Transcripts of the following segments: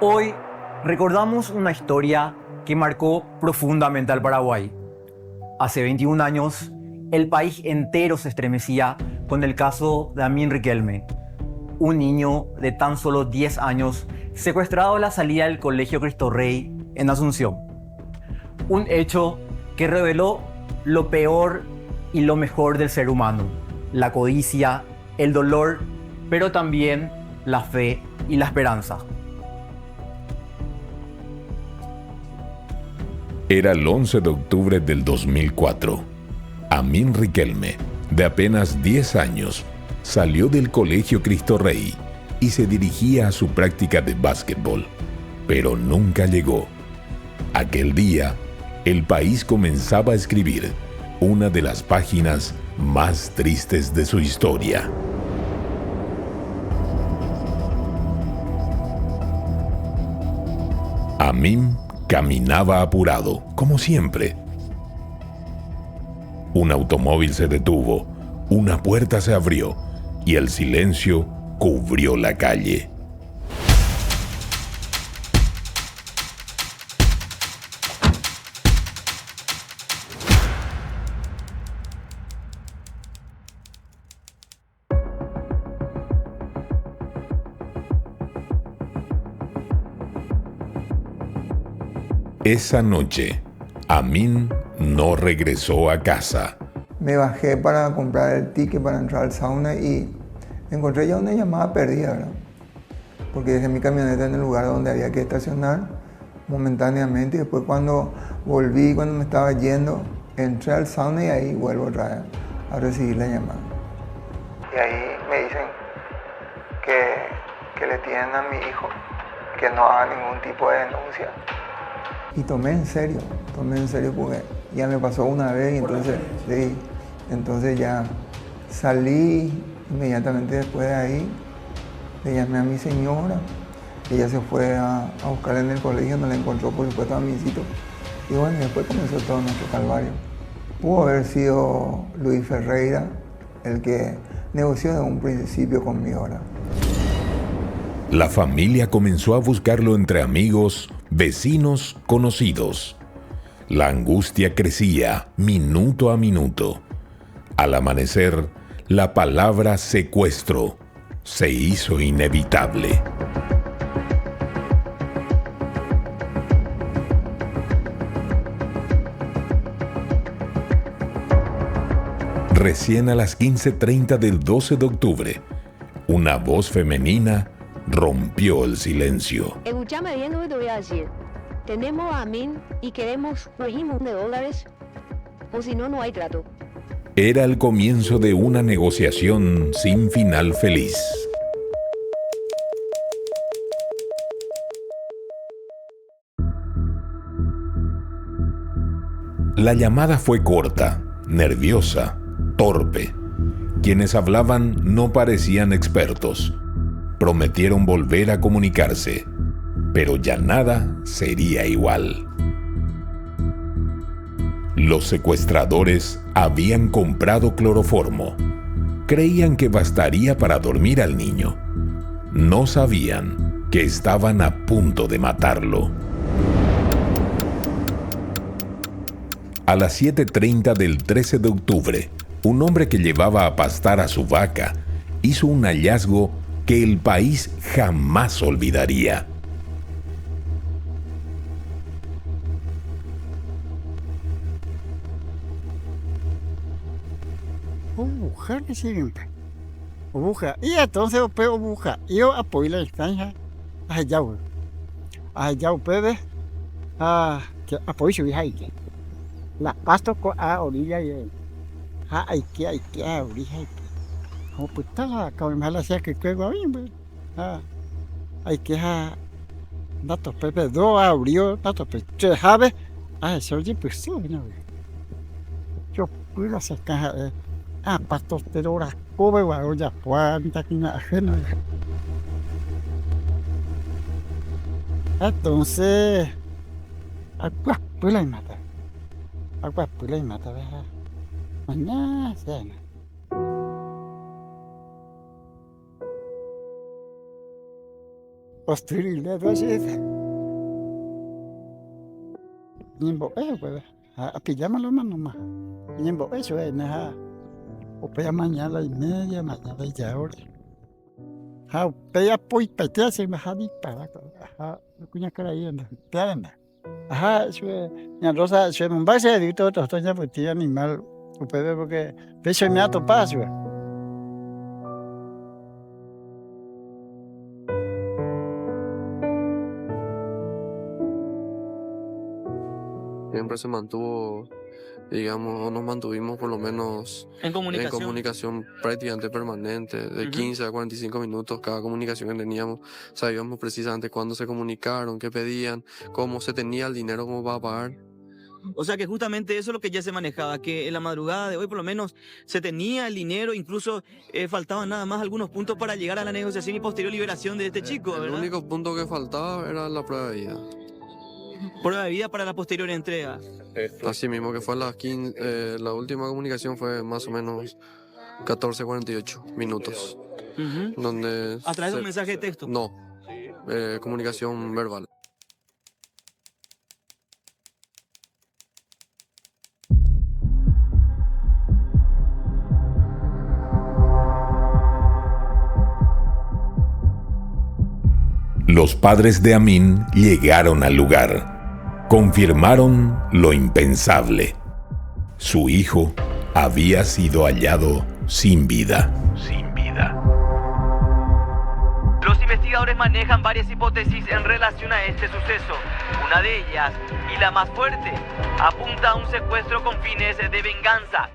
Hoy recordamos una historia que marcó profundamente al Paraguay. Hace 21 años, el país entero se estremecía con el caso de Amin Riquelme, un niño de tan solo 10 años secuestrado a la salida del Colegio Cristo Rey en Asunción. Un hecho que reveló lo peor y lo mejor del ser humano: la codicia, el dolor, pero también la fe y la esperanza. Era el 11 de octubre del 2004. Amin Riquelme, de apenas 10 años, salió del Colegio Cristo Rey y se dirigía a su práctica de básquetbol, pero nunca llegó. Aquel día, el país comenzaba a escribir una de las páginas más tristes de su historia. Amin caminaba apurado, como siempre. Un automóvil se detuvo, una puerta se abrió y el silencio cubrió la calle. Esa noche, Amin no regresó a casa. Me bajé para comprar el ticket para entrar al sauna y encontré ya una llamada perdida, ¿verdad? Porque dejé mi camioneta en el lugar donde había que estacionar momentáneamente y después cuando volví, cuando me estaba yendo, entré al sauna y ahí vuelvo otra vez a recibir la llamada. Y ahí me dicen que le tienen a mi hijo, que no haga ningún tipo de denuncia. Y tomé en serio porque ya me pasó una vez y entonces, sí, entonces ya salí inmediatamente después de ahí, le llamé a mi señora, ella se fue a buscarla en el colegio, no la encontró por supuesto a mi hijito, y bueno, después comenzó todo nuestro calvario. Pudo haber sido Luis Ferreira el que negoció desde un principio conmigo, ¿verdad? La familia comenzó a buscarlo entre amigos, vecinos, conocidos. La angustia crecía minuto a minuto. Al amanecer, la palabra secuestro se hizo inevitable. Recién a las 15:30 del 12 de octubre, una voz femenina rompió el silencio. Escúchame bien lo que te voy a decir. Tenemos a Amin y queremos $1.000.000 o si no, no hay trato. Era el comienzo de una negociación sin final feliz. La llamada fue corta, nerviosa, torpe. Quienes hablaban no parecían expertos. Prometieron volver a comunicarse, pero ya nada sería igual. Los secuestradores habían comprado cloroformo. Creían que bastaría para dormir al niño. No sabían que estaban a punto de matarlo. A las 7:30 del 13 de octubre, un hombre que llevaba a pastar a su vaca hizo un hallazgo que el país jamás olvidaría. Mujer que siempre. Buja. Y entonces yo pego buja. Yo apoyo la instancia. Allá, bebé. Que apoyo su hija. La pasto a orilla y hay que a orilla. Como pues está acá me la hacía que juego a mí, hay que a datos pepe do abrió datos pepe jave eso ya pues sí no yo puedo sacar pastos de horas como va ya cuánta que na ajena entonces agua pues la mata mañana cena. Ostrile do así. Nimbo pues. A pijama lo mano más. Nimbo eso es nada. O pega mañana y media, mañana y ahora. Ha pega pues petea se me ha disparado. Ha cuña cara ahí anda. Te anda. Ajá, eso es. Ya rosa, se me va a ser de todo esto ya pues tiene animal. O puede porque pecho me ha topado. Siempre se mantuvo, digamos, nos mantuvimos por lo menos En en comunicación. comunicación prácticamente permanente, de 15 a 45 minutos cada comunicación que teníamos. Sabíamos precisamente cuándo se comunicaron, qué pedían, cómo se tenía el dinero, cómo va a pagar. O sea que justamente eso es lo que ya se manejaba, que en la madrugada de hoy por lo menos se tenía el dinero, incluso faltaban nada más algunos puntos para llegar a la negociación y posterior liberación de este chico, El ¿verdad? único punto que faltaba era la prueba de vida. Prueba de vida para la posterior entrega. Así mismo que fue a las 15, la última comunicación fue más o menos 14:48 minutos. Ujú. Donde ¿A través de un mensaje de texto? No, comunicación verbal. Los padres de Amin llegaron al lugar. Confirmaron lo impensable. Su hijo había sido hallado sin vida. Los investigadores manejan varias hipótesis en relación a este suceso. Una de ellas, y la más fuerte, apunta a un secuestro con fines de venganza.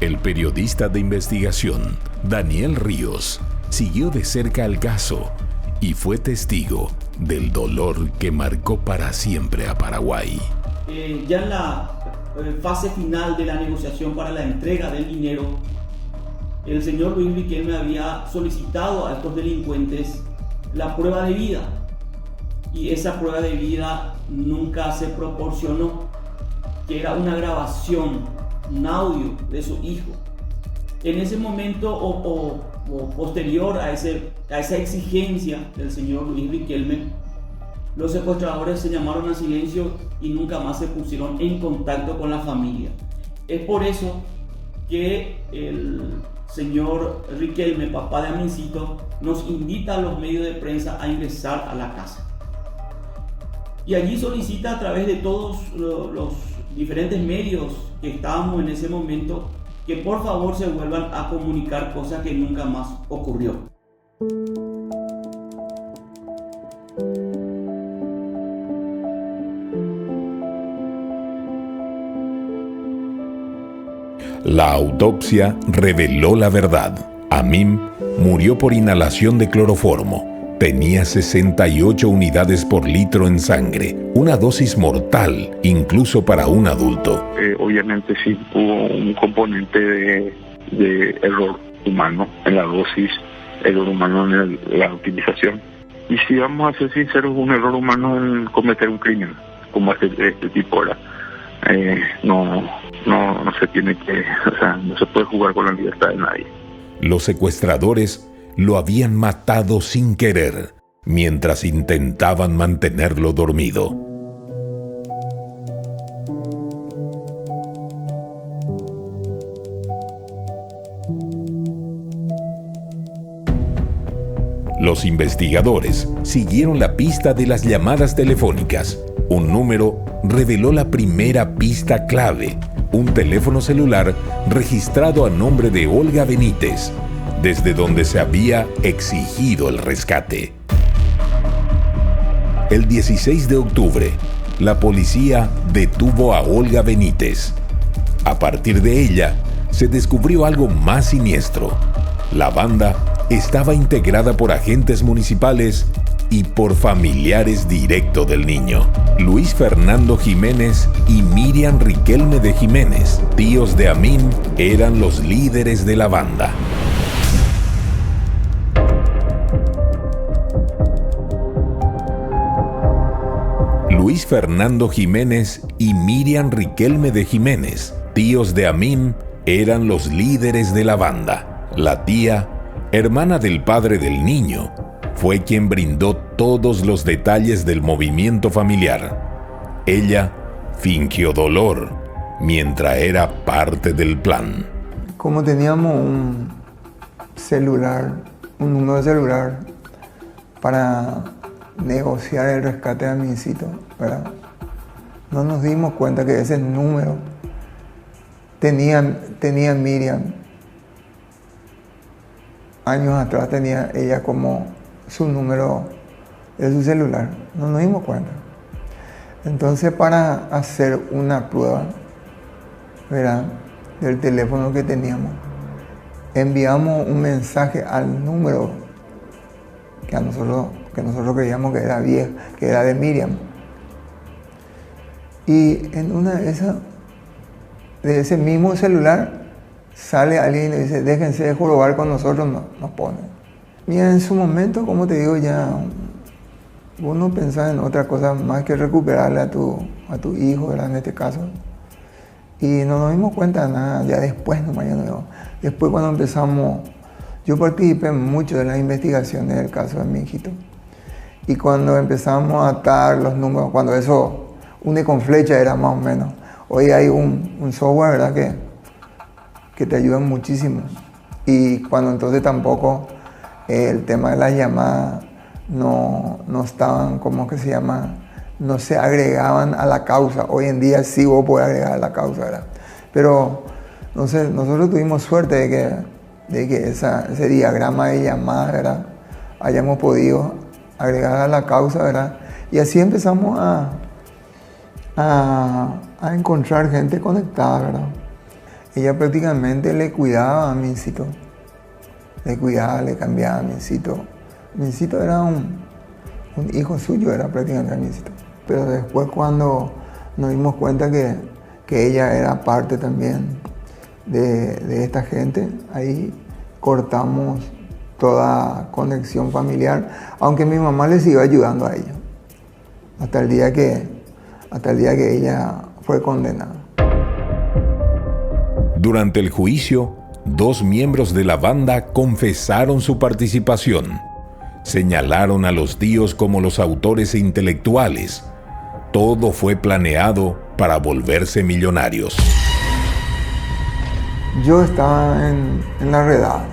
El periodista de investigación, Daniel Ríos, siguió de cerca el caso y fue testigo del dolor que marcó para siempre a Paraguay. Ya en la fase final de la negociación para la entrega del dinero, el señor Luis Riquelme había solicitado a estos delincuentes la prueba de vida, y esa prueba de vida nunca se proporcionó, que era una grabación, un audio de su hijo. En ese momento o posterior a esa exigencia del señor Luis Riquelme, los secuestradores se llamaron a silencio y nunca más se pusieron en contacto con la familia. Es por eso que el señor Riquelme, papá de Amincito, nos invita a los medios de prensa a ingresar a la casa. Y allí solicita a través de todos los diferentes medios que estábamos en ese momento que por favor se vuelvan a comunicar, cosa que nunca más ocurrió. La autopsia reveló la verdad. Amin murió por inhalación de cloroformo. Tenía 68 unidades por litro en sangre, una dosis mortal incluso para un adulto. Obviamente sí hubo un componente de error humano en la dosis, error humano en la utilización. Y si vamos a ser sinceros, un error humano en cometer un crimen como este tipo era. No se tiene que, o sea, no se puede jugar con la libertad de nadie. Los secuestradores lo habían matado sin querer, mientras intentaban mantenerlo dormido. Los investigadores siguieron la pista de las llamadas telefónicas. Un número reveló la primera pista clave, un teléfono celular registrado a nombre de Olga Benítez, desde donde se había exigido el rescate. El 16 de octubre, la policía detuvo a Olga Benítez. A partir de ella, se descubrió algo más siniestro. La banda estaba integrada por agentes municipales y por familiares directos del niño. Luis Fernando Jiménez y Miriam Riquelme de Jiménez, tíos de Amin, eran los líderes de la banda. Luis Fernando Jiménez y Miriam Riquelme de Jiménez, tíos de Amin, eran los líderes de la banda. La tía, hermana del padre del niño, fue quien brindó todos los detalles del movimiento familiar. Ella fingió dolor mientras era parte del plan. Como teníamos un celular, un número de celular para negociar el rescate de Amincito, ¿verdad? No nos dimos cuenta que ese número tenía Miriam. Años atrás tenía ella como su número de su celular. No nos dimos cuenta. Entonces, para hacer una prueba, ¿verdad?, del teléfono que teníamos, enviamos un mensaje al número que nosotros creíamos que era viejo, que era de Miriam. Y en una de ese mismo celular sale alguien y le dice: déjense de jorobar con nosotros, nos pone. Mira, en su momento, como te digo, ya uno pensaba en otra cosa más que recuperarle a tu hijo, ¿verdad?, en este caso. Y no nos dimos cuenta de nada, ya después Después, cuando empezamos, yo participé mucho de las investigaciones del caso de mi hijito. Y cuando empezamos a atar los números, cuando eso une con flecha era más o menos. Hoy hay un software, ¿verdad?, que te ayuda muchísimo. Y cuando entonces tampoco el tema de las llamadas no estaban, ¿cómo que se llama?, no se agregaban a la causa. Hoy en día sí vos podés agregar a la causa, ¿verdad? Pero no sé, nosotros tuvimos suerte de que ese diagrama de llamadas, ¿verdad?, hayamos podido agregar a la causa, ¿verdad? Y así empezamos a encontrar gente conectada, ¿verdad? Ella prácticamente le cuidaba a Mincito. Le cuidaba, le cambiaba a Mincito. Mincito era un hijo suyo, era prácticamente Mincito. Pero después, cuando nos dimos cuenta que ella era parte también de esta gente, ahí cortamos toda conexión familiar, aunque mi mamá le siguió ayudando a ella hasta el día que ella fue condenada. Durante el juicio, 2 miembros de la banda confesaron su participación. Señalaron a los tíos como los autores intelectuales. Todo fue planeado para volverse millonarios. Yo estaba en la redada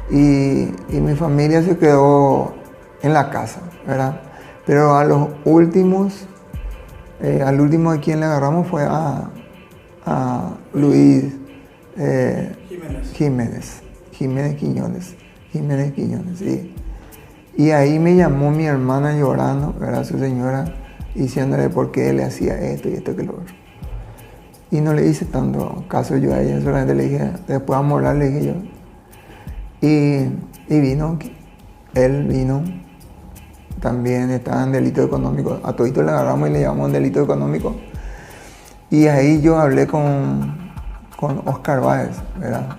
y mi familia se quedó en la casa, ¿verdad? Pero al último a quien le agarramos fue a Luis Jiménez Quiñones, sí. Y ahí me llamó mi hermana llorando, ¿verdad?, su señora, diciéndole por qué le hacía esto y esto que lo otro. Y no le hice tanto caso yo a ella, solamente le dije, después vamos a hablar, le dije yo. Y él vino, también estaba en delito económico, a todito le agarramos y le llamamos en delito económico. Y ahí yo hablé con Oscar Báez, ¿verdad?,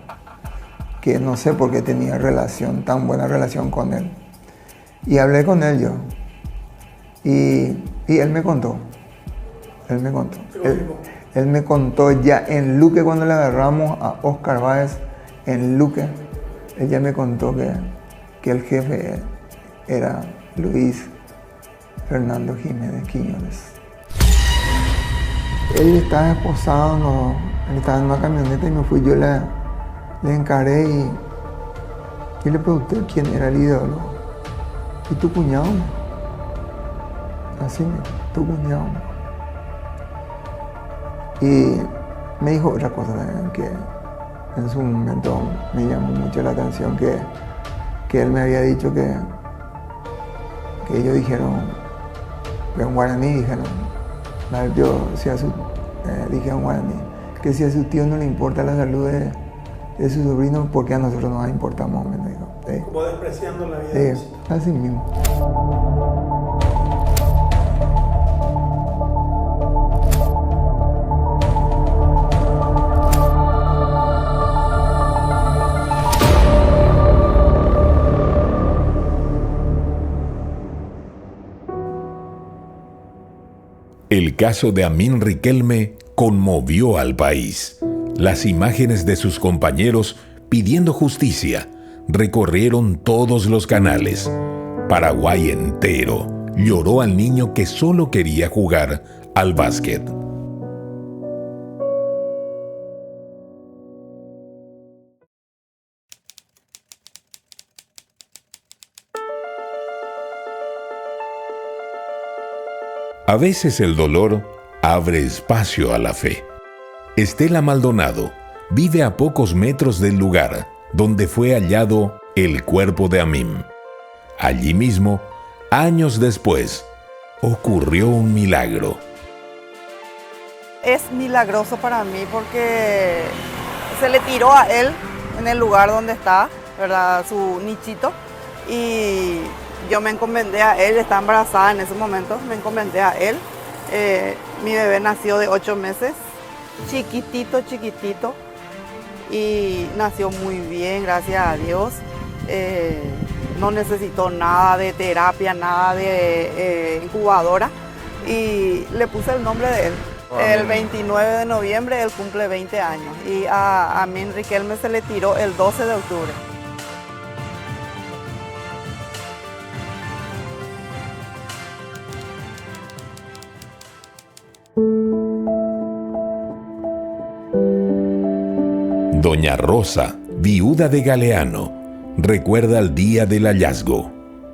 que no sé por qué tenía tan buena relación con él. Y hablé con él yo. Y él me contó. Él me contó ya en Luque, cuando le agarramos a Oscar Báez en Luque. Él ya me contó que el jefe era Luis Fernando Jiménez Quiñones. Él estaba esposado, él estaba en una camioneta y me fui, yo le encaré y le pregunté quién era el ídolo. ¿Y tu cuñado? Así, tu cuñado. Y me dijo otra cosa que en su momento me llamó mucho la atención, que él me había dicho que ellos dijeron, que en guaraní dijeron, yo dije en guaraní, que si a su tío no le importa la salud de su sobrino, ¿por qué a nosotros nos importamos? Me dijo. Como despreciando la vida de así mismo. El caso de Amín Riquelme conmovió al país. Las imágenes de sus compañeros pidiendo justicia recorrieron todos los canales. Paraguay entero lloró al niño que solo quería jugar al básquet. A veces el dolor abre espacio a la fe. Estela Maldonado vive a pocos metros del lugar donde fue hallado el cuerpo de Amín. Allí mismo, años después, ocurrió un milagro. Es milagroso para mí porque se le tiró a él en el lugar donde está, ¿verdad? Su nichito, y yo me encomendé a él, estaba embarazada en ese momento, me encomendé a él. Mi bebé nació de 8 meses, chiquitito, y nació muy bien, gracias a Dios. No necesitó nada de terapia, nada de incubadora, y le puse el nombre de él. El 29 de noviembre él cumple 20 años y a Amín Riquelme se le tiró el 12 de octubre. Doña Rosa, viuda de Galeano, recuerda el día del hallazgo.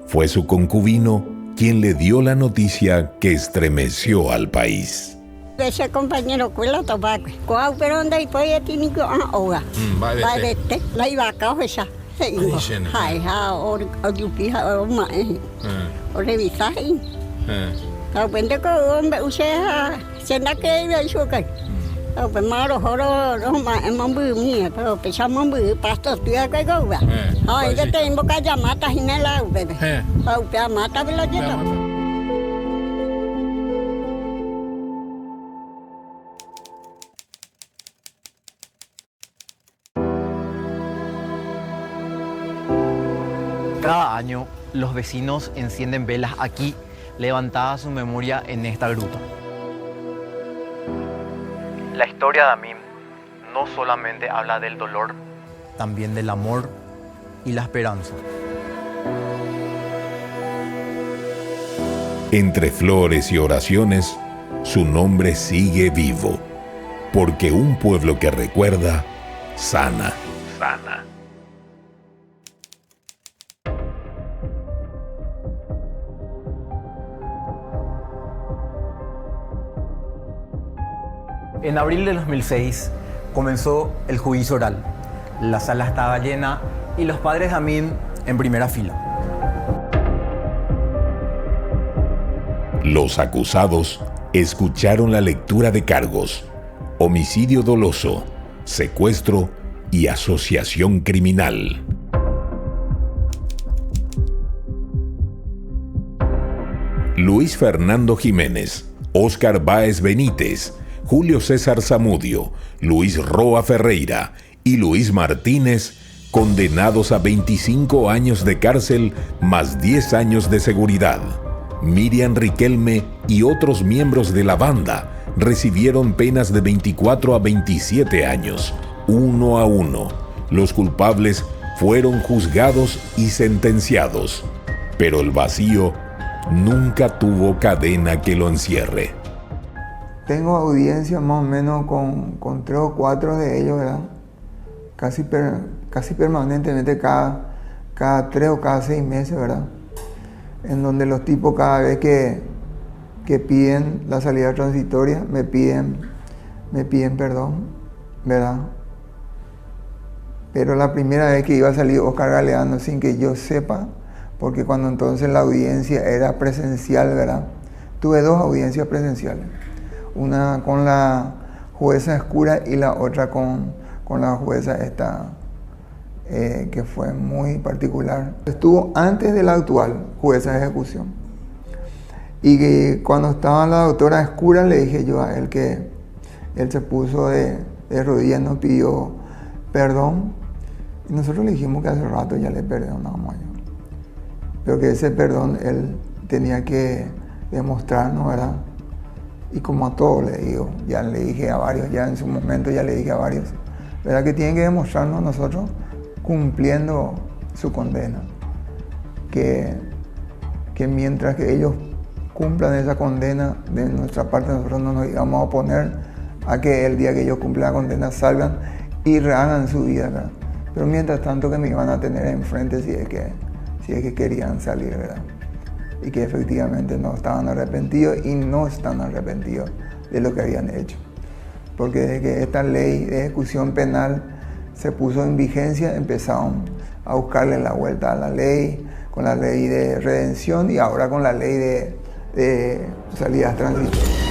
Fue su concubino quien le dio la noticia que estremeció al país. Ese compañero cuela tabaco, cuau pero onda y pues tiene que ahoga. Va de té, la iba a casa. Hay or yupiha o mae. O revisai. Cuando que hombre usted se da que iba a chocar. Pues malo horo mambu mía, pero pensamos mambu pasto tía que goba. Ay, que tengo que llamar a Ginela, bebé. Au que mata de la llena. Cada año, los vecinos encienden velas aquí, levantada su memoria en esta gruta. La historia de Amín no solamente habla del dolor, también del amor y la esperanza. Entre flores y oraciones, su nombre sigue vivo, porque un pueblo que recuerda, sana. En abril de 2006 comenzó el juicio oral. La sala estaba llena y los padres de Amín en primera fila. Los acusados escucharon la lectura de cargos: homicidio doloso, secuestro y asociación criminal. Luis Fernando Jiménez, Óscar Báez Benítez, Julio César Zamudio, Luis Roa Ferreira y Luis Martínez, condenados a 25 años de cárcel más 10 años de seguridad. Miriam Riquelme y otros miembros de la banda recibieron penas de 24 a 27 años, uno a uno. Los culpables fueron juzgados y sentenciados, pero el vacío nunca tuvo cadena que lo encierre. Tengo audiencia más o menos con 3 o 4 de ellos, ¿verdad? Casi permanentemente cada 3 o cada 6 meses, ¿verdad? En donde los tipos cada vez que piden la salida transitoria me piden perdón, ¿verdad? Pero la primera vez que iba a salir Óscar Galeano sin que yo sepa, porque cuando entonces la audiencia era presencial, ¿verdad? Tuve 2 audiencias presenciales. Una con la jueza Escura y la otra con la jueza esta, que fue muy particular. Estuvo antes de la actual jueza de ejecución. Y que cuando estaba la doctora Escura le dije yo a él que él se puso de rodillas, nos pidió perdón. Y nosotros le dijimos que hace rato ya le perdonamos a él. Pero que ese perdón él tenía que demostrarnos, ¿verdad? Y como a todos le digo, ya le dije a varios, ya en su momento ya le dije a varios, ¿verdad? Que tienen que demostrarnos nosotros cumpliendo su condena. Que mientras que ellos cumplan esa condena, de nuestra parte nosotros no nos íbamos a oponer a que el día que ellos cumplan la condena salgan y rehagan su vida, ¿verdad? Pero mientras tanto que me iban a tener enfrente si es que querían salir, ¿verdad? Y que efectivamente no estaban arrepentidos y no están arrepentidos de lo que habían hecho. Porque desde que esta ley de ejecución penal se puso en vigencia, empezaron a buscarle la vuelta a la ley, con la ley de redención y ahora con la ley de salidas transitorias.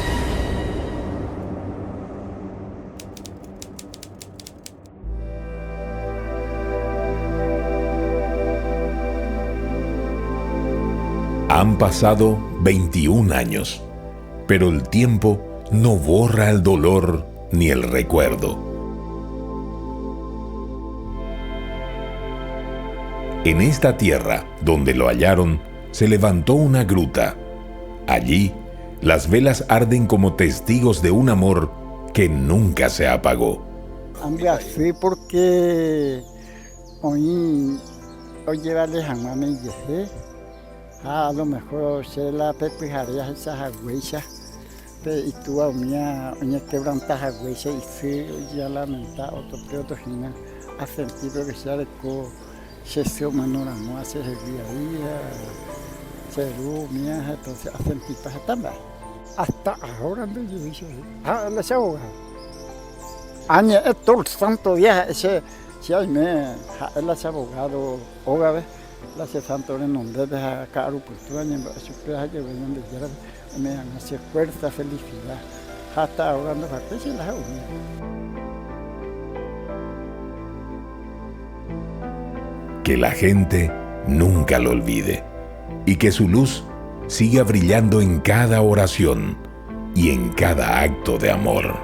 Han pasado 21 años, pero el tiempo no borra el dolor ni el recuerdo. En esta tierra donde lo hallaron, se levantó una gruta. Allí, las velas arden como testigos de un amor que nunca se apagó. Ande así porque hoy llevarle jamás me dije. A lo mejor se la pepijaría esas agüeyas, y tú a mía quebrantas agüeyas y se ya lamenta otro gina a sentido que se adecuó se manoramo hace el día se mía entonces a sentir también hasta ahora me dice las abogadas año todo el santo día ese si hay me las abogados hogares las santo en nombre de acá aeropuerto año su peaje que vengan de allá me hace fuerza felicidad hasta ahora no va a ser la Que la gente nunca lo olvide y que su luz siga brillando en cada oración y en cada acto de amor.